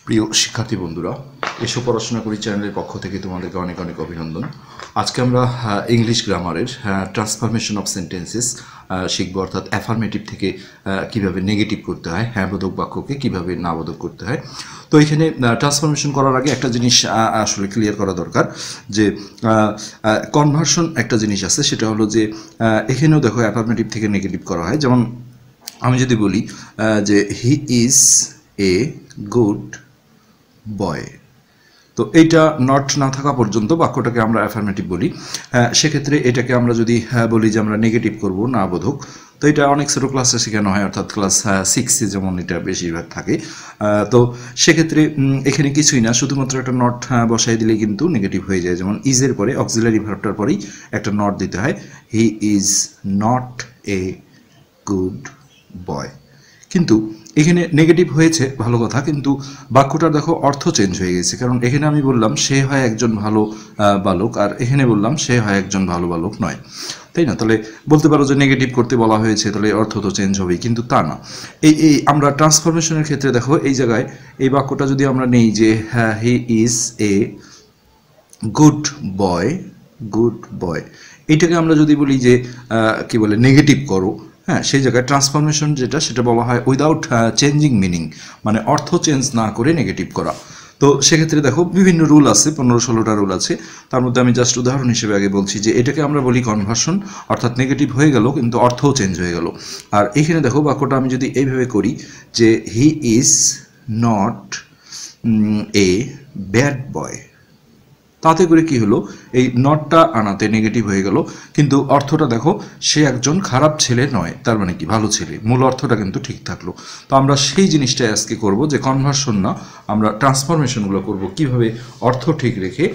প্রিয় শিক্ষার্থী বন্ধুরা, এসো পড়াশোনা করি চ্যানেলের পক্ষ থেকে তোমাদেরকে অনেক অনেক অভিনন্দন। আজকে আমরা ইংলিশ গ্রামারের ট্রান্সফরমেশন অফ সেন্টেন্সেস শিখব, অর্থাৎ অ্যাফার্মেটিভ থেকে কিভাবে নেগেটিভ করতে হয়, হ্যাঁবোধক বাক্যকে কিভাবে নাবোধক করতে হয়। তো এখানে ট্রান্সফরমেশন করার আগে একটা জিনিস আসলে ক্লিয়ার করা দরকার, যে কনভার্সন একটা জিনিস আছে, সেটা হলো যে এখানেও দেখো অ্যাফার্মেটিভ থেকে নেগেটিভ করা হয়। যেমন আমি যদি বলি যে he is a good boy, তো এইটা নট না থাকা পর্যন্ত বাক্যটাকে আমরা অ্যাফার্মেটিভ বলি। সেক্ষেত্রে এটাকে আমরা যদি বলি যে আমরা নেগেটিভ করব, না বোধক, তো এটা অনেক ছোটো ক্লাসে শেখানো হয়, অর্থাৎ ক্লাস 6-এ যেমন এটা বেশিরভাগ থাকে। তো সেক্ষেত্রে এখানে কিছুই না, শুধুমাত্র একটা নট বসাই দিলেই কিন্তু নেগেটিভ হয়ে যায়। যেমন ইজের পরে অক্সিলারি ভার্বটার পরেই একটা নট দিতে হয়। He is not a good boy. কিন্তু এখানে নেগেটিভ হয়েছে, ভালো কথা, কিন্তু বাক্যটার দেখো অর্থ চেঞ্জ হয়ে গেছে। কারণ এখানে আমি বললাম সে হয় একজন ভালো বালক, আর এখানে বললাম সে হয় একজন ভালো বালক নয়, তাই না? তাহলে বলতে পারো যে নেগেটিভ করতে বলা হয়েছে, তাহলে অর্থ তো চেঞ্জ হবেই, কিন্তু তা না। এই আমরা ট্রান্সফরমেশনের ক্ষেত্রে দেখো এই জায়গায় এই বাক্যটা যদি আমরা নেই যে হ্যাঁ he is a good boy, good boy, এইটাকে আমরা যদি বলি যে কি বলে নেগেটিভ করো, হ্যাঁ, সেই জায়গায় ট্রান্সফরমেশন যেটা সেটা বলা হয় উইদাউট চেঞ্জিং মিনিং, মানে অর্থ চেঞ্জ না করে নেগেটিভ করা। তো সেক্ষেত্রে দেখো বিভিন্ন রুল আছে, 15-16টা রুল আছে। তার মধ্যে আমি জাস্ট উদাহরণ হিসেবে আগে বলছি যে এটাকে আমরা বলি কনভার্সন, অর্থাৎ নেগেটিভ হয়ে গেল কিন্তু অর্থও চেঞ্জ হয়ে গেল। আর এখানে দেখো বাক্যটা আমি যদি এইভাবে করি যে he is not a bad boy, তাতে করে কি হলো, এই নটটা আনাতে নেগেটিভ হয়ে গেল, কিন্তু অর্থটা দেখো সে একজন খারাপ ছেলে নয়, তার মানে কি ভালো ছেলে, মূল অর্থটা কিন্তু ঠিক থাকলো। তো আমরা সেই জিনিসটাই আজকে করব, যে কনভার্সন না, আমরা ট্রান্সফরমেশনগুলো করব, কিভাবে অর্থ ঠিক রেখে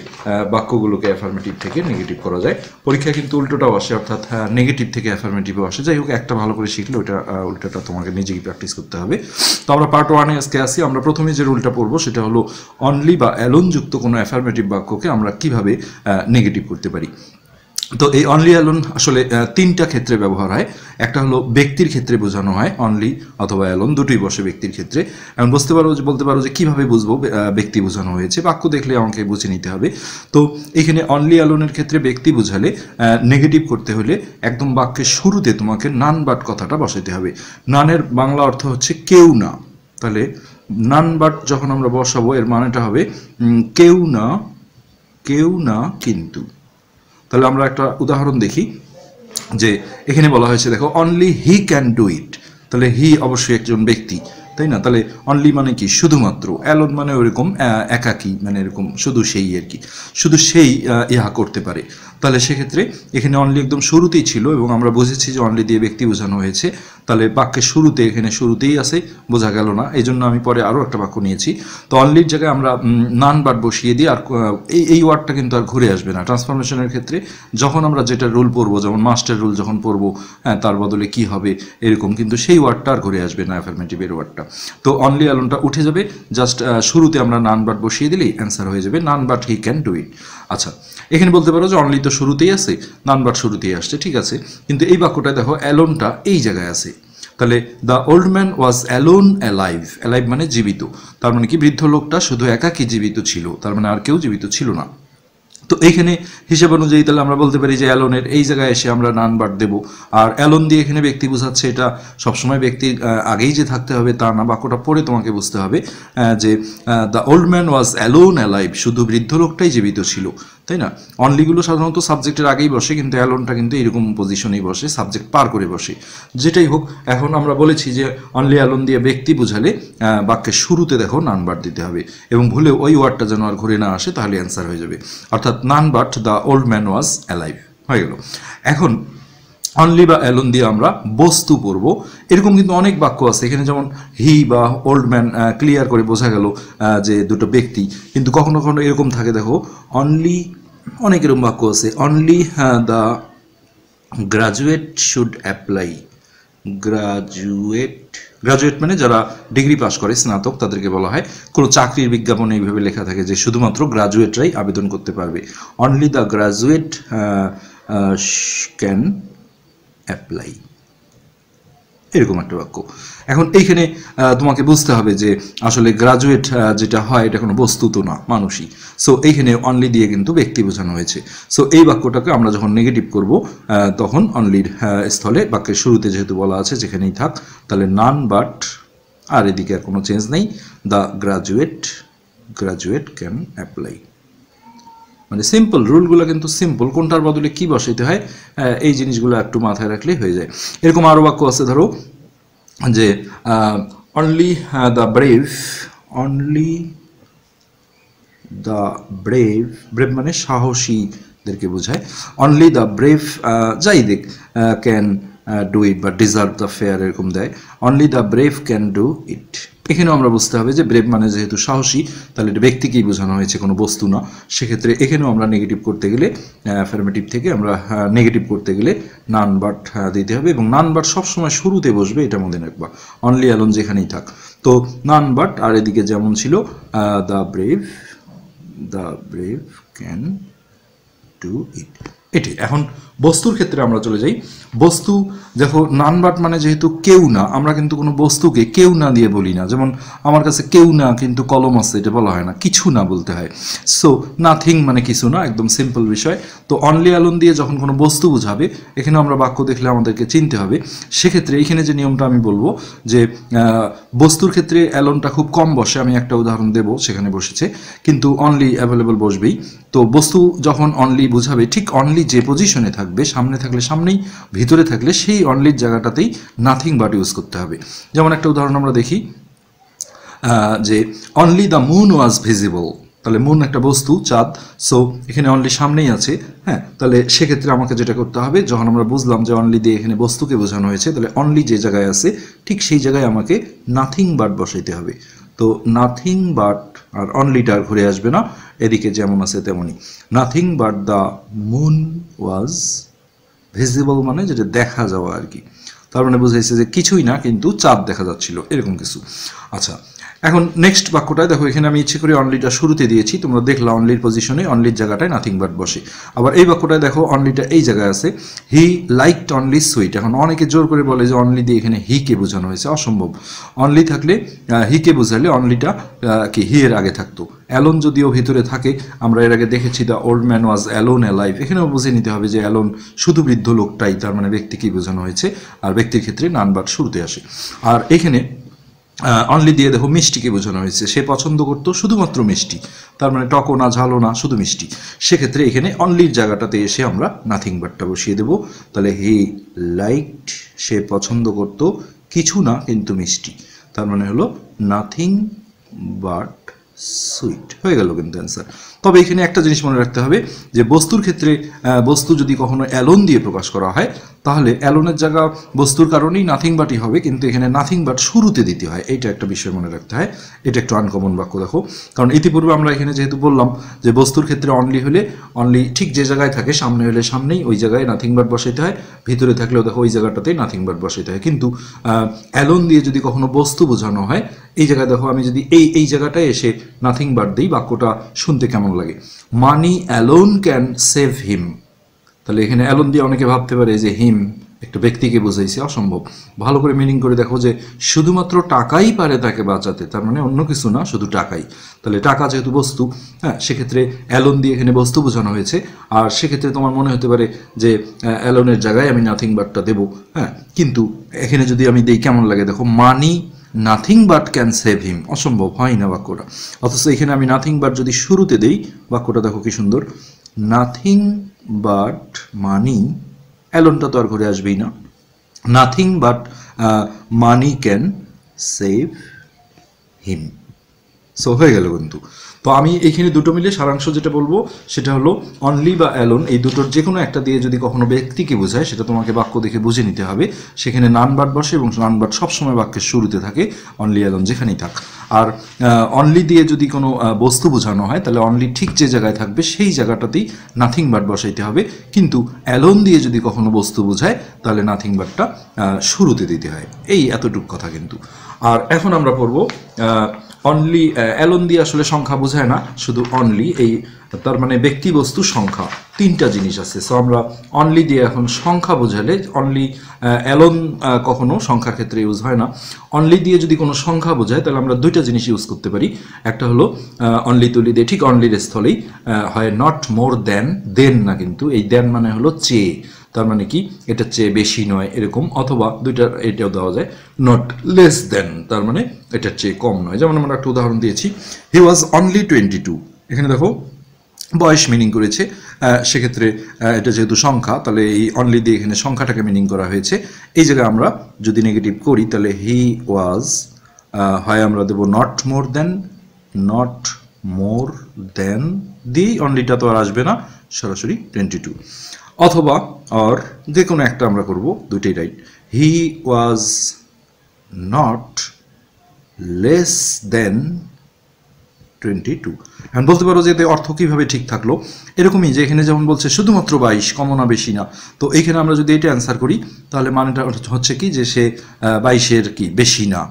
বাক্যগুলোকে অ্যাফার্মেটিভ থেকে নেগেটিভ করা যায়। পরীক্ষায় কিন্তু উল্টোটাও আসে, অর্থাৎ নেগেটিভ থেকে অ্যাফার্মেটিভও আসে। যাই হোক, একটা ভালো করে শিখলে ওইটা উল্টোটা তোমাকে নিজেই প্র্যাকটিস করতে হবে। তো আমরা পার্ট 1-এ আজকে আসি। আমরা প্রথমে যে রুলটা পড়বো সেটা হলো অনলি বা অ্যালোন যুক্ত কোনো অ্যাফার্মেটিভ বাক্যকে আমরা কিভাবে নেগেটিভ করতে পারি। তো এই অনলি অ্যালোন আসলে 3টা ক্ষেত্রে ব্যবহার হয়। একটা হলো ব্যক্তির ক্ষেত্রে বোঝানো হয়, অনলি অথবা অ্যালোন দুটোই বসে ব্যক্তির ক্ষেত্রে। এখন বলতে পারো যে কীভাবে বুঝবো ব্যক্তি বোঝানো হয়েছে, বাক্য দেখলে আমাকে বুঝে নিতে হবে। তো এখানে অনলি অ্যালোনের ক্ষেত্রে ব্যক্তি বোঝালে নেগেটিভ করতে হলে একদম বাক্যের শুরুতে তোমাকে নান বাট কথাটা বসাতে হবে। নানের বাংলা অর্থ হচ্ছে কেউ না, তাহলে নান বাট যখন আমরা বসাবো এর মানেটা হবে কেউ না, কেউ না কিন্তু। তাহলে আমরা একটা উদাহরণ দেখি, যে এখানে বলা হয়েছে দেখো only he can do it, তাহলে হি অবশ্যই একজন ব্যক্তি, তাই না? তাহলে অনলি মানে কি শুধুমাত্র, অ্যালোন মানে ওরকম একাকী, মানে এরকম শুধু সেই আর কি, শুধু সেই ইহা করতে পারে। তাহলে সেক্ষেত্রে এখানে অনলি একদম শুরুতেই ছিল, এবং আমরা বুঝেছি যে অনলি দিয়ে ব্যক্তি বোঝানো হয়েছে। তাহলে বাক্যের শুরুতে এখানে শুরুতেই আছে, বোঝা গেল না, এই জন্য আমি পরে আরও একটা বাক্য নিয়েছি। তো অনলির জায়গায় আমরা নান বাট বসিয়ে দিই, আর এই ওয়ার্ডটা কিন্তু আর ঘুরে আসবে না ট্রান্সফরমেশনের ক্ষেত্রে। যখন আমরা যেটা রুল পড়বো, যেমন মাস্টার রুল যখন পড়বো, হ্যাঁ, তার বদলে কি হবে এরকম, কিন্তু সেই ওয়ার্ডটা আর ঘুরে আসবে না, অ্যাফার্মেটিভের ওয়ার্ডটা। তো অনলি অ্যালোনটা উঠে যাবে, জাস্ট শুরুতে আমরা নান বাট বসিয়ে দিলেই অ্যান্সার হয়ে যাবে, none but he can do it. আচ্ছা, এখানে বলতে পারো যে অনলি তো শুরুতেই আছে, নান বাট শুরুতেই আসছে, ঠিক আছে, কিন্তু এই বাক্যটায় দেখো অ্যালোনটা এই জায়গায় আছে। তাহলে the old man was alone alive, alive মানে জীবিত, তার মানে কি বৃদ্ধ লোকটা শুধু একাকী জীবিত ছিল, তার মানে আর কেউ জীবিত ছিল না। তো এইখানে হিসেব অনুযায়ী তাহলে আমরা বলতে পারি যে অ্যালোনের এই জায়গায় এসে আমরা নান বাট দেবো। আর অ্যালোন দিয়ে এখানে ব্যক্তি বোঝাচ্ছে, এটা সবসময় ব্যক্তির আগেই যে থাকতে হবে তা না, বাক্যটা পড়ে তোমাকে বুঝতে হবে যে the old man was alone alive, শুধু বৃদ্ধ লোকটাই জীবিত ছিল, তাই না? অনলিগুলো সাধারণত সাবজেক্টের আগেই বসে, কিন্তু অ্যালোনটা কিন্তু এরকম পজিশনেই বসে, সাবজেক্ট পার করে বসে। যেটাই হোক, এখন আমরা বলেছি যে অনলি অ্যালোন দিয়ে ব্যক্তি বোঝালে বাক্যের শুরুতে দেখো নান বাট দিতে হবে, এবং ভুলে ওই ওয়ার্ডটা যেন আর ঘুরে না আসে, তাহলে অ্যান্সার হয়ে যাবে। অর্থাৎ none but the old man was alive হয়ে গেল। এখন অনলি বা অ্যালোন দিয়ে আমরা বস্তু পড়ব, এরকম কিন্তু অনেক বাক্য আছে এখানে, যেমন হি বা ওল্ড ম্যান ক্লিয়ার করে বোঝা গেল যে দুটো ব্যক্তি, কিন্তু কখনো কখনো এরকম থাকে, দেখো অনলি, অনেক এরকম বাক্য আছে, only the graduate should apply, graduate মানে যারা ডিগ্রি পাস করে, স্নাতক, তাদেরকে বলা হয়। কোনো চাকরির বিজ্ঞাপনে এইভাবে লেখা থাকে যে শুধুমাত্র গ্রাজুয়েটরাই আবেদন করতে পারবে, only the graduate can apply, এরকম একটা বাক্য। এখন এইখানে তোমাকে বুঝতে হবে যে আসলে গ্রাজুয়েট যেটা হয় এটা কোনো বস্তু তো না, মানুষই। সো এইখানে অনলি দিয়ে কিন্তু ব্যক্তি বোঝানো হয়েছে। সো এই বাক্যটাকে আমরা যখন নেগেটিভ করব তখন অনলির স্থলে বাক্যের শুরুতে যেহেতু বলা আছে যেখানেই থাক, তাহলে নান বাট, আর এদিকে আর কোনো চেঞ্জ নেই, দ্য গ্রাজুয়েট ক্যান অ্যাপ্লাই। মানে সিম্পল রুলগুলো কিন্তু সিম্পল, কোনটার বদলে কি বসাইতে হয় এই জিনিসগুলো একটু মাথায় রাখলেই হয়ে যায়। এরকম আরও বাক্য আছে, ধরো যে অনলি দ্য ব্রেভ, ব্রেভ মানে সাহসীদেরকে বোঝায়, অনলি দ্য ব্রেভ যাই দেখ ক্যান ডু ইট বা ডিজার্ভ দ্য ফেয়ার এরকম দেয়, only the brave can do it. এখানেও আমরা বুঝতে হবে যে ব্রেভ মানে যেহেতু সাহসী, তাহলে এটা ব্যক্তিকেই বোঝানো হয়েছে, কোনো বস্তু না। সেক্ষেত্রে এখানেও আমরা নেগেটিভ করতে গেলে অ্যাফার্মেটিভ থেকে আমরা নেগেটিভ করতে গেলে নান বাট দিতে হবে, এবং নান বাট সবসময় শুরুতে বসবে, এটা মনে রাখবা, অনলি অ্যালোন যেখানেই থাক। তো নান বাট, আর এদিকে যেমন ছিল the brave can do it, এটি। এখন বস্তুর ক্ষেত্রে আমরা চলে যাই। বস্তু দেখো, নান বাট মানে যেহেতু কেউ না, আমরা কিন্তু কোনো বস্তুকে কেউ না দিয়ে বলি না। যেমন আমার কাছে কেউ না কিন্তু কলম আছে, এটা বলা হয় না, কিছু না বলতে হয়। সো নাথিং মানে কিছু না, একদম সিম্পল বিষয়। তো অনলি অ্যালোন দিয়ে যখন কোনো বস্তু বোঝাবে, এখানে আমরা বাক্য দেখলে আমাদেরকে চিনতে হবে। সেক্ষেত্রে এইখানে যে নিয়মটা আমি বলবো যে বস্তুর ক্ষেত্রে অ্যালোনটা খুব কম বসে, আমি একটা উদাহরণ দেব, সেখানে বসেছে, কিন্তু অনলি অ্যাভেলেবল বসবেই। তো বস্তু যখন অনলি বোঝাবে, ঠিক অনলি যে পজিশনে থাকবে, সামনে থাকলে সামনেই, ভিতরে থাকলে সেই অনলির জায়গাটাতেই নাথিং বাট ইউজ করতে হবে। যেমন একটা উদাহরণ আমরা দেখি যে only the moon was visible, তাহলে মুন একটা বস্তু, চাঁদ। সো এখানে অনলি সামনেই আছে, হ্যাঁ। তাহলে সেক্ষেত্রে আমাকে যেটা করতে হবে, যখন আমরা বুঝলাম যে অনলি দিয়ে এখানে বস্তুকে বোঝানো হয়েছে, তাহলে অনলি যে জায়গায় আছে ঠিক সেই জায়গায় আমাকে নাথিং বাট বসাইতে হবে। তো নাথিং বাট, আর অনলিটা আর ঘুরে আসবে না, এদিকে যেমন আছে তেমনই। Nothing but the moon was visible, মানে যেটা দেখা যাওয়া আর কি। তার মানে বুঝাইছে যে কিছুই না কিন্তু চাঁদ দেখা যাচ্ছিল, এরকম কিছু। আচ্ছা, এখন নেক্সট বাক্যটায় দেখো, এখানে আমি ইচ্ছে করে অনলিটা শুরুতে দিয়েছি, তোমরা দেখলা অনলির পজিশনে, অনলির জায়গাটায় নাথিং বাট বসে। আবার এই বাক্যটায় দেখো অনলিটা এই জায়গায় আছে, হি লাইকড অনলি সুইট। এখন অনেকে জোর করে বলে যে অনলি দিয়ে এখানে হি কে বোঝানো হয়েছে, অসম্ভব। অনলি থাকলে হি কে বোঝালে অনলিটা কি হি এর আগে থাকতো। অ্যালোন যদিও ভিতরে থাকে, আমরা এর আগে দেখেছি the old man was alone alive, এখানেও বুঝে নিতে হবে যে অ্যালোন শুধু বৃদ্ধ লোকটাই, তার মানে ব্যক্তিকেই বোঝানো হয়েছে, আর ব্যক্তির ক্ষেত্রে নান বাট শুরুতে আসে। আর এখানে অনলি দিয়ে দেখো মিষ্টিকে বোঝানো হয়েছে, সে পছন্দ করতো শুধুমাত্র মিষ্টি, তার মানে টকো না ঝালও না, শুধু মিষ্টি। সেক্ষেত্রে এখানে অনলির জায়গাটাতে এসে আমরা নাথিং বাটটা বসিয়ে দেব। তাহলে হি লাইকড, সে পছন্দ করতো কিছু না কিন্তু মিষ্টি, তার মানে হলো নাথিং বাট সুইট, হয়ে গেল কিন্তু অ্যান্সার। তবে এখানে একটা জিনিস মনে রাখতে হবে যে বস্তুর ক্ষেত্রে বস্তু যদি কখনো অ্যালোন দিয়ে প্রকাশ করা হয়, তাহলে অ্যালোনের জায়গা বস্তুর কারণেই নাথিং বাটই হবে, কিন্তু এখানে নাথিং বাট শুরুতে দিতে হয়, এইটা একটা বিষয় মনে রাখতে হয়। এটা একটু আনকমন বাক্য দেখো, কারণ ইতিপূর্বে আমরা এখানে যেহেতু বললাম যে বস্তুর ক্ষেত্রে অনলি হলে অনলি ঠিক যে জায়গায় থাকে, সামনে হলে সামনেই ওই জায়গায় নাথিং বাট বসাইতে হয়, ভিতরে থাকলেও দেখো ওই জায়গাটাতেই নাথিং বাট বসাইতে হয়। কিন্তু অ্যালোন দিয়ে যদি কখনো বস্তু বোঝানো হয়, এই জায়গায় দেখো আমি যদি এই জায়গাটায় এসে নাথিং বাট দিই, বাক্যটা শুনতে কেমন লাগে, মানি অ্যালোন ক্যান সেভ হিম। তাহলে এখানে অ্যালোন দিয়ে অনেকে ভাবতে পারে যে হিম একটা ব্যক্তিকে বোঝাইছে, অসম্ভব। ভালো করে মিনিং করে দেখো যে শুধুমাত্র টাকাই পারে তাকে বাঁচাতে, তার মানে অন্য কিছু না, শুধু টাকাই। তাহলে টাকা যেহেতু বস্তু, হ্যাঁ, সেক্ষেত্রে অ্যালোন দিয়ে এখানে বস্তু বোঝানো হয়েছে। আর সেক্ষেত্রে তোমার মনে হতে পারে যে অ্যালোনের জায়গায় আমি নাথিং বাটটা দেবো, হ্যাঁ, কিন্তু এখানে যদি আমি দেই কেমন লাগে দেখো, money nothing but can save him, অসম্ভব, হয় না বাক্যটা। অথচ এখানে আমি নাথিং বাট যদি শুরুতে দেই, বাক্যটা দেখো কি সুন্দর, নাথিং বাট মানি, অ্যালোনটা তো আর ঘুরে আসবেই না, nothing but money can save him. So হয়ে গেল কিন্তু। তো আমি এইখানে দুটো মিলে সারাংশ যেটা বলবো সেটা হলো অনলি বা অ্যালোন, এই দুটোর যে কোনো একটা দিয়ে যদি কখনো ব্যক্তিকে বোঝায়, সেটা তোমাকে বাক্য দেখে বুঝে নিতে হবে। সেখানে নান বাট বসে এবং নান বাট সবসময় বাক্যের শুরুতে থাকে, অনলি অ্যালোন যেখানেই থাক। আর অনলি দিয়ে যদি কোনো বস্তু বোঝানো হয়, তাহলে অনলি ঠিক যে জায়গায় থাকবে সেই জায়গাটাতেই নাথিং বাট বসাইতে হবে। কিন্তু অ্যালোন দিয়ে যদি কখনো বস্তু বোঝায়, তাহলে নাথিং বাটটা শুরুতে দিতে হয়। এই এতটুকু কথা কিন্তু। আর এখন আমরা পড়ব অনলি, অ্যালোন দিয়ে আসলে সংখ্যা বোঝায় না, শুধু অনলি। এই তার মানে ব্যক্তি বস্তু সংখ্যা তিনটা জিনিস আছে। সো আমরা অনলি দিয়ে এখন সংখ্যা বোঝালে, অনলি অ্যালোন কখনো সংখ্যার ক্ষেত্রে ইউজ হয় না। অনলি দিয়ে যদি কোনো সংখ্যা বোঝায় তাহলে আমরা দুইটা জিনিস ইউজ করতে পারি। একটা হলো অনলি তুলি দিয়ে, ঠিক অনলির স্থলেই হয় নট মোর দেন, দেন না কিন্তু, এই দেন মানে হলো চেয়ে, তার মানে কি এটা চেয়ে বেশি নয় এরকম, অথবা দুইটা এটাও দেওয়া যায় নট লেস দেন, তার মানে এটার চেয়ে কম নয়। যেমন আমরা একটা উদাহরণ দিয়েছি, হি ওয়াজ অনলি 22, এখানে দেখো বয়স মিনিং করেছে, সেক্ষেত্রে এটা যেহেতু সংখ্যা তাহলে এই অনলি দিয়ে এখানে সংখ্যাটাকে মিনিং করা হয়েছে। এই জায়গায় আমরা যদি নেগেটিভ করি তাহলে হি ওয়াজ, হয় আমরা দেবো not more then, not more দেন দি, অনলিটা তো আর আসবে না, সরাসরি 22, অথবা আর যে কোনো একটা আমরা করব, দুইটাই right, he was not less than 22। এখন বলতে পারো যে এতে অর্থ কীভাবে ঠিক থাকলো, এরকমই যে এখানে যেমন বলছে শুধুমাত্র 22, কম না বেশি না, তো এইখানে আমরা যদি এটা অ্যান্সার করি তাহলে মানেটা হচ্ছে কি যে সে 22-এর কি বেশি না,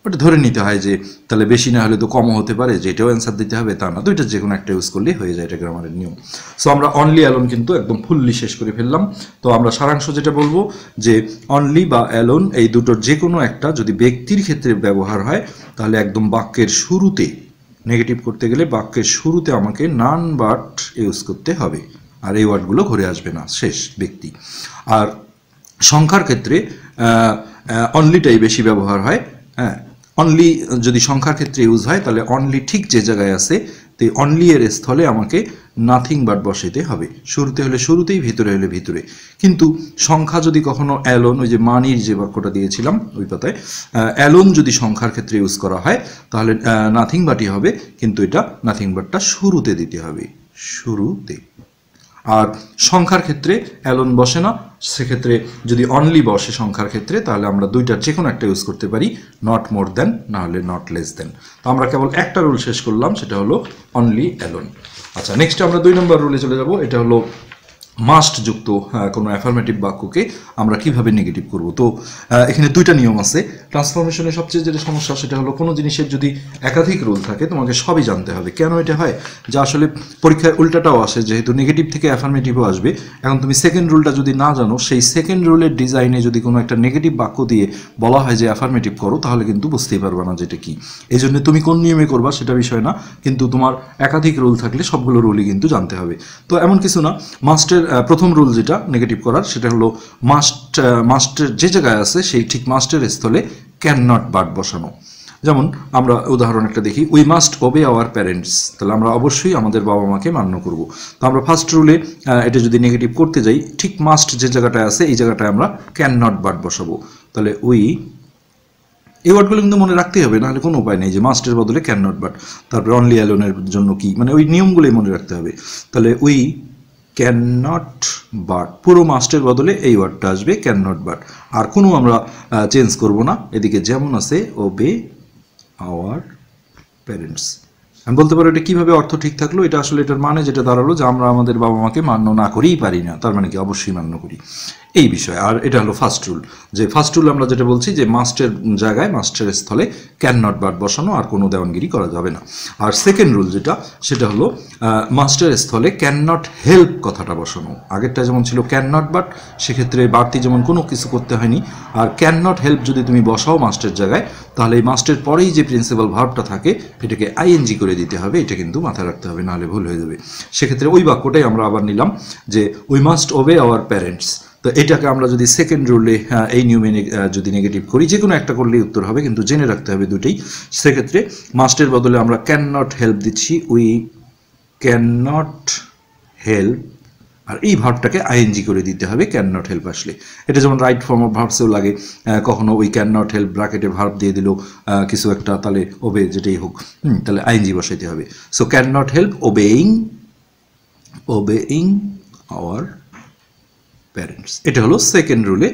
ওটা ধরে নিতে হয় যে তাহলে বেশি না হলে তো কমও হতে পারে, যে এটাও অ্যান্সার দিতে হবে তা না, দুইটা যে কোনো একটা ইউজ করলেই হয়ে যায়, এটা গ্রামারের নিয়ম। সো আমরা অনলি অ্যালোন কিন্তু একদম ফুললি শেষ করে ফেললাম। তো আমরা সারাংশ যেটা বলবো যে অনলি বা অ্যালোন এই দুটোর যে কোনো একটা যদি ব্যক্তির ক্ষেত্রে ব্যবহার হয় তাহলে একদম বাক্যের শুরুতে, নেগেটিভ করতে গেলে বাক্যের শুরুতে আমাকে নান বাট ইউজ করতে হবে, আর এই ওয়ার্ডগুলো ঘুরে আসবে না, শেষ ব্যক্তি। আর সংখ্যার ক্ষেত্রে অনলিটাই বেশি ব্যবহার হয়। হ্যাঁ, অনলি যদি সংখ্যার ক্ষেত্রে ইউজ হয় তাহলে অনলি ঠিক যে জায়গায় আছে তো অনলি এর স্থলে আমাকে নাথিং বাট বসাইতে হবে, শুরুতে হলে শুরুতেই, ভিতরে হলে ভিতরে। কিন্তু সংখ্যা যদি কখনো অ্যালোন, ওই যে মানির যে বাক্যটা দিয়েছিলাম ওই পাতায়, অ্যালোন যদি সংখ্যার ক্ষেত্রে ইউজ করা হয় তাহলে নাথিং বাটই হবে, কিন্তু এটা নাথিং বাটটা শুরুতে দিতে হবে, শুরুতে। আর সংখ্যার ক্ষেত্রে অ্যালোন বসে না, সেক্ষেত্রে যদি অনলি বসে সংখ্যার ক্ষেত্রে তাহলে আমরা দুইটার যে কোনো একটা ইউজ করতে পারি, নট মোর দেন না হলে নট লেস দেন। তো আমরা কেবল একটা রুল শেষ করলাম, সেটা হলো অনলি অ্যালোন। আচ্ছা, নেক্সট আমরা 2 নম্বর রুলে চলে যাব। এটা হলো মাস্ট যুক্ত কোনো অ্যাফার্মেটিভ বাক্যকে আমরা কিভাবে নেগেটিভ করব। তো এখানে দুইটা নিয়ম আছে। ট্রান্সফরমেশনের সবচেয়ে যেটা সমস্যা সেটা হলো কোনো জিনিসের যদি একাধিক রুল থাকে তোমাকে সবই জানতে হবে। কেন এটা হয়, যা আসলে পরীক্ষায় উল্টাটাও আসে, যেহেতু নেগেটিভ থেকে অ্যাফার্মেটিভও আসবে। এখন তুমি সেকেন্ড রুলটা যদি না জানো, সেই সেকেন্ড রুলের ডিজাইনে যদি কোনো একটা নেগেটিভ বাক্য দিয়ে বলা হয় যে অ্যাফার্মেটিভ করো, তাহলে কিন্তু বুঝতেই পারবে না যেটা কি। এই জন্য তুমি কোন নিয়মে করবা সেটা বিষয় না, কিন্তু তোমার একাধিক রুল থাকলে সবগুলো রুলই কিন্তু জানতে হবে। তো এমন কিছু না, মাস্টের প্রথম রুল যেটা নেগেটিভ করার সেটা হলো মাস্টের যে জায়গায় আছে সেই ঠিক মাস্টের স্থলে ক্যান নট বাট বসানো। যেমন আমরা উদাহরণ একটা দেখি, উই মাস্ট ওবে আওয়ার প্যারেন্টস, তাহলে আমরা অবশ্যই আমাদের বাবা মাকে মান্য করব। তো আমরা ফার্স্ট রুলে এটা যদি নেগেটিভ করতে যাই, ঠিক মাস্ট যে জায়গাটায় আছে এই জায়গাটায় আমরা ক্যান নট বাট বসাবো। তাহলে উই, এই ওয়ার্ডগুলো কিন্তু মনে রাখতেই হবে, নাহলে কোনো উপায় নেই যে মাস্টের বদলে ক্যান নট বাট, তারপরে অনলি অ্যালোনের জন্য কি, মানে ওই নিয়মগুলোই মনে রাখতে হবে। তাহলে উই ক্যান নট বাট, পুরো মাস্টের বদলে এই ওয়ার্ডটা আসবে ক্যান নট বাট, আর কোনো আমরা চেঞ্জ করব না। এদিকে যেমন আছে ওবে আওয়ার প্যারেন্টস, আমি বলতে পারো এটা কীভাবে অর্থ ঠিক থাকলো, এটা আসলে এটার মানে যেটা দাঁড়ালো যে আমরা আমাদের বাবা মাকে মান্য না করেই পারি না, তার মানে কি অবশ্যই মান্য করি, এই বিষয়। আর এটা হলো ফার্স্ট রুল, যে ফার্স্ট রুল আমরা যেটা বলছি যে মাস্টের জায়গায় মাস্টের স্থলে ক্যান নট বাট বসানো, আর কোনো দেওয়ানগিরি করা যাবে না। আর সেকেন্ড রুল যেটা, সেটা হলো মাস্টের স্থলে ক্যান নট হেল্প কথাটা বসানো। আগেরটা যেমন ছিল ক্যান নট বাট, সেক্ষেত্রে বাড়তি যেমন কোনো কিছু করতে হয়নি। আর ক্যান নট হেল্প যদি তুমি বসাও মাস্টের জায়গায়, তাহলে এই মাস্টের পরেই যে প্রিন্সিপাল ভার্বটা থাকে এটাকে আইএনজি করে দিতে হবে, এটা কিন্তু মাথায় রাখতে হবে, নাহলে ভুল হয়ে যাবে। সেক্ষেত্রে ওই বাক্যটাই আমরা আবার নিলাম যে উই মাস্ট ওবে আওয়ার প্যারেন্টস। তো এটাকে আমরা যদি সেকেন্ড রুলে এই নিয়মে যদি নেগেটিভ করি, যে কোনো একটা করলেই উত্তর হবে, কিন্তু জেনে রাখতে হবে দুটোই। সেক্ষেত্রে মাস্টের বদলে আমরা ক্যান নট হেল্প দিচ্ছি, উই ক্যান নট হেল্প, আর এই ভার্বটাকে আইএনজি করে দিতে হবে ক্যান নট হেল্প আসলে। এটা যেমন রাইট ফর্ম অফ ভার্বসেও লাগে, কখনো ওই ক্যান নট হেল্প ব্র্যাকেটে ভার্ব দিয়ে দিল কিছু একটা, তাহলে ওবে যেটাই হোক, তাহলে আইএনজি বসাইতে হবে। So can not help ওবেইং our parents, এটা হলো সেকেন্ড রুলে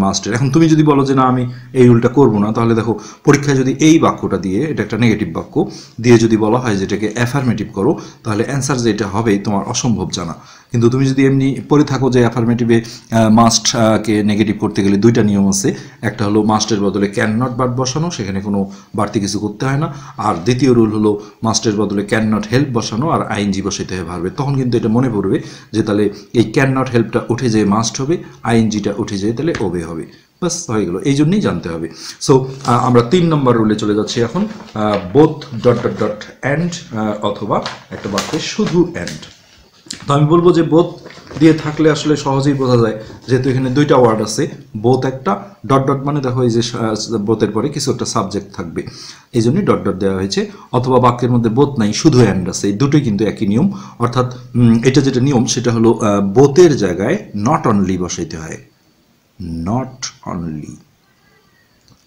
মাস্টার। এখন তুমি যদি বলো যে না আমি এই রুলটা করবো না, তাহলে দেখো পরীক্ষায় যদি এই বাক্যটা দিয়ে, এটা একটা নেগেটিভ বাক্য দিয়ে যদি বলা হয় যেটাকে অ্যাফার্মেটিভ করো, তাহলে অ্যান্সার যেটা হবে তোমার অসম্ভব জানা। কিন্তু তুমি যদি এমনি পড়ে থাকো যে অ্যাফার্মেটিভে মাস্ট কে নেগেটিভ করতে গেলে দুইটা নিয়ম আছে, একটা হলো মাস্টের বদলে ক্যান নট বাট বসানো, সেখানে কোনো বাড়তি কিছু করতে হয় না, আর দ্বিতীয় রুল হলো মাস্টের বদলে ক্যান নট হেল্প বসানো আর আইএনজি বসাইতে হয় ভার্বে। তখন কিন্তু এটা মনে পড়বে যে তাহলে এই ক্যান নট হেল্পটা উঠে যেয়ে মাস্ট হবে, আইএনজিটা উঠে যেয়ে তাহলে ওবে হবে, বাস হয়ে গেল। এই জন্যই জানতে হবে। সো আমরা 3 নম্বর রুলে চলে যাচ্ছি এখন, both dot dot dot and, অথবা একটা বাক্যে শুধু অ্যান্ড। তো আমি বলবো যে বোথ দিয়ে থাকলে আসলে সহজেই বোঝা যায়, যেহেতু এখানে দুইটা ওয়ার্ড আছে, বোথ একটা, ডট ডট মানে দেখো এই যে বোথের পরে কিছু একটা সাবজেক্ট থাকবে, এই জন্যই ডট ডট দেওয়া হয়েছে। অথবা বাক্যের মধ্যে বোথ নাই, শুধু অ্যান্ড আছে, এই দুটোই কিন্তু একই নিয়ম। অর্থাৎ এটা যেটা নিয়ম সেটা হলো বোথের জায়গায় নট অনলি বসাইতে হয়, নট অনলি।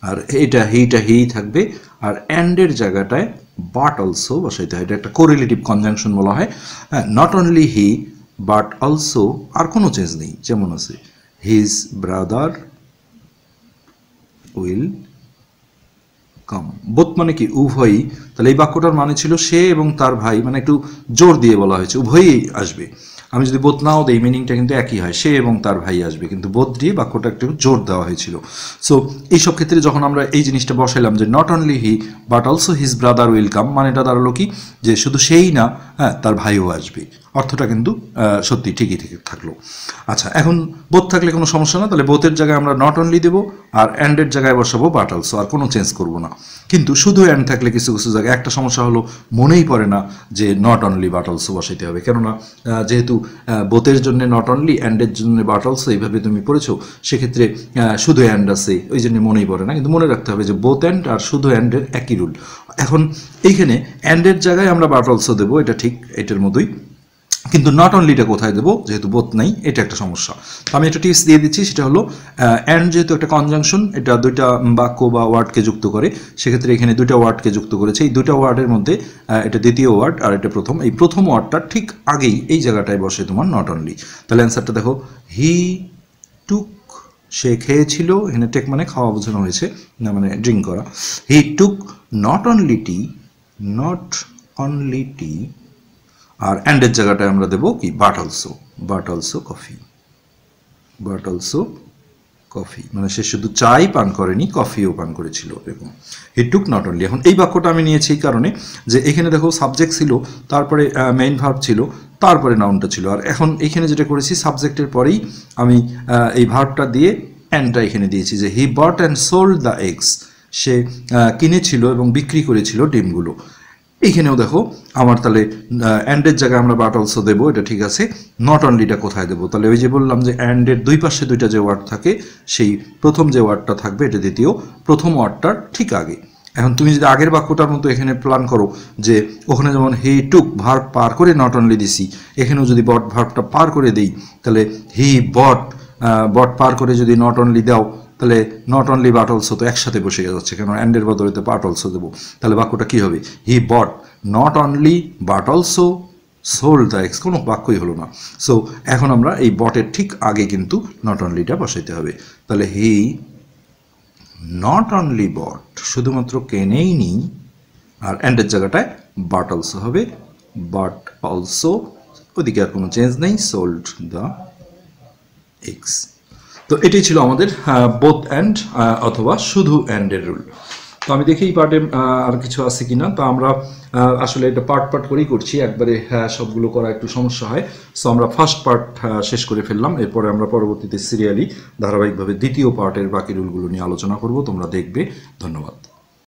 আর এটা হেই থাকবে, আর অ্যান্ডের জায়গাটায় বাট অলসো বসাইতে হয়। এটা একটা কোরিলেটিভ কনজাংশন বলা হয়। হ্যাঁ, not only he but also, আর কোনো চেঞ্জ নেই, যেমন আছে his brother will come. Both মানে কি উভয়ই, তাহলে এই বাক্যটার মানে ছিল সে এবং তার ভাই, মানে একটু জোর দিয়ে বলা হয়েছে উভয়ই আসবে। আমি যদি বোধ নাও দেই মিনিংটা কিন্তু একই হয়, সে এবং তার ভাই আসবে, কিন্তু বোধ দিয়ে বাক্যটা একটু জোর দেওয়া হয়েছিল। সো এইসব ক্ষেত্রে যখন আমরা এই জিনিসটা বসাইলাম যে not only he but also his brother will come, মানে এটা দাঁড়ালো কি যে শুধু সেই না, হ্যাঁ তার ভাইও আসবে। অর্থটা কিন্তু সত্যি ঠিকই থাকলো। আচ্ছা, এখন বোধ থাকলে কোনো সমস্যা না, তাহলে বোথের জায়গায় আমরা নট অনলি দেবো, আর অ্যান্ডের জায়গায় বসাবো বাট অলসো, আর কোনো চেঞ্জ করবো না। কিন্তু শুধু অ্যান্ড থাকলে কিছু কিছু জায়গায় একটা সমস্যা হলো, মনেই পড়ে না যে নট অনলি বাট অলসো বসাইতে হবে। কেননা যেহেতু বোথের জন্য নট অনলি, অ্যান্ডের জন্য বাট অলসো এইভাবে তুমি পড়েছো, সেক্ষেত্রে শুধু অ্যান্ড আছে, ওই জন্য মনেই পড়ে না। কিন্তু মনে রাখতে হবে যে বোথ অ্যান্ড আর শুধু অ্যান্ডের একই রুল। এখন এইখানে অ্যান্ডের জায়গায় আমরা বাট অলসো দেবো, এটা ঠিক এটার মতোই, কিন্তু নট অনলিটা কোথায় দেবো, যেহেতু বোথ নাই, এটা একটা সমস্যা। তো আমি একটা টিপস দিয়ে দিচ্ছি, সেটা হলো অ্যান্ড যেহেতু একটা কনজাংশন, এটা দুইটা বাক্য বা ওয়ার্ডকে যুক্ত করে, সেক্ষেত্রে এখানে দুইটা ওয়ার্ডকে যুক্ত করেছে। এই দুইটা ওয়ার্ডের মধ্যে এটা দ্বিতীয় ওয়ার্ড আর এটা প্রথম, এই প্রথম ওয়ার্ডটা ঠিক আগেই এই জায়গাটায় বসে তোমার নট অনলি। তাহলে অ্যান্সারটা দেখো, হি টুক, সে খেয়েছিল, এখানে টেক মানে খাওয়া বোঝানো হয়েছে, না মানে ড্রিঙ্ক করা। He took not only tea, not only tea, আর অ্যান্ডের জায়গাটায় আমরা দেবো কি but also coffee, but also coffee, মানে সে শুধু চাই পান করেনি, কফিও পান করেছিল, এরকম। হি টুক নট অনলি। এখন এই বাক্যটা আমি নিয়েছি এই কারণে যে এখানে দেখো সাবজেক্ট ছিল, তারপরে মেইন ভার্ব ছিল, তারপরে নাউনটা ছিল, আর এখন এখানে যেটা করেছি সাবজেক্টের পরেই আমি এই ভার্বটা দিয়ে অ্যান্ডটা এখানে দিয়েছি, যে হি বট অ্যান্ড সোল্ড দ্য এগস, সে কিনেছিল এবং বিক্রি করেছিল ডিমগুলো। এইখানেও দেখো আমার তাহলে অ্যান্ডের জায়গায় আমরা বাট অলসো দেবো, এটা ঠিক আছে। নট অনলিটা কোথায় দেবো, তাহলে ওই যে বললাম যে অ্যান্ডের দুই পাশে দুইটা যে ওয়ার্ড থাকে, সেই প্রথম যে ওয়ার্ডটা থাকবে এটা দ্বিতীয়, প্রথম ওয়ার্ডটার ঠিক আগে। এখন তুমি যদি আগের বাক্যটার মতো এখানে প্ল্যান করো, যে ওখানে যেমন হি টুক ভার্ব পার করে নট অনলি দিছি, এখানেও যদি বট ভার্বটা পার করে দিই, তাহলে হি বট, বট পার করে যদি নট অনলি দাও, তাহলে নট অনলি বাট অলসো তো একসাথে বসে যাচ্ছে, কেন অ্যান্ডের বদলে তো বাট অলসো দেবো। তাহলে বাক্যটা কী হবে, he bought not only but also sold the eggs, কোনো বাক্যই হলো না। সো এখন আমরা এই বটের ঠিক আগে কিন্তু নট অনলিটা বসাইতে হবে। তাহলে হি নট অনলি বট, শুধুমাত্র কেনেই নি, আর অ্যান্ডের জায়গাটায় বাট অলসো হবে, বাট অলসো, ওদিকে আর কোনো চেঞ্জ নেই, সোল্ড দ্য এগস। তো এটাই ছিল আমাদের বোথ অ্যান্ড অথবা শুধু অ্যান্ডের রুল। তো আমি দেখি এই পার্টে আর কিছু আছে কিনা। তো আমরা আসলে এটা পার্ট করেই করছি, একবারে সবগুলো করা একটু সমস্যা হয়। সো আমরা ফার্স্ট পার্ট শেষ করে ফেললাম, এরপরে আমরা পরবর্তীতে সিরিয়ালি ধারাবাহিকভাবে দ্বিতীয় পার্টের বাকি রুলগুলো নিয়ে আলোচনা করব, তোমরা দেখবে। ধন্যবাদ।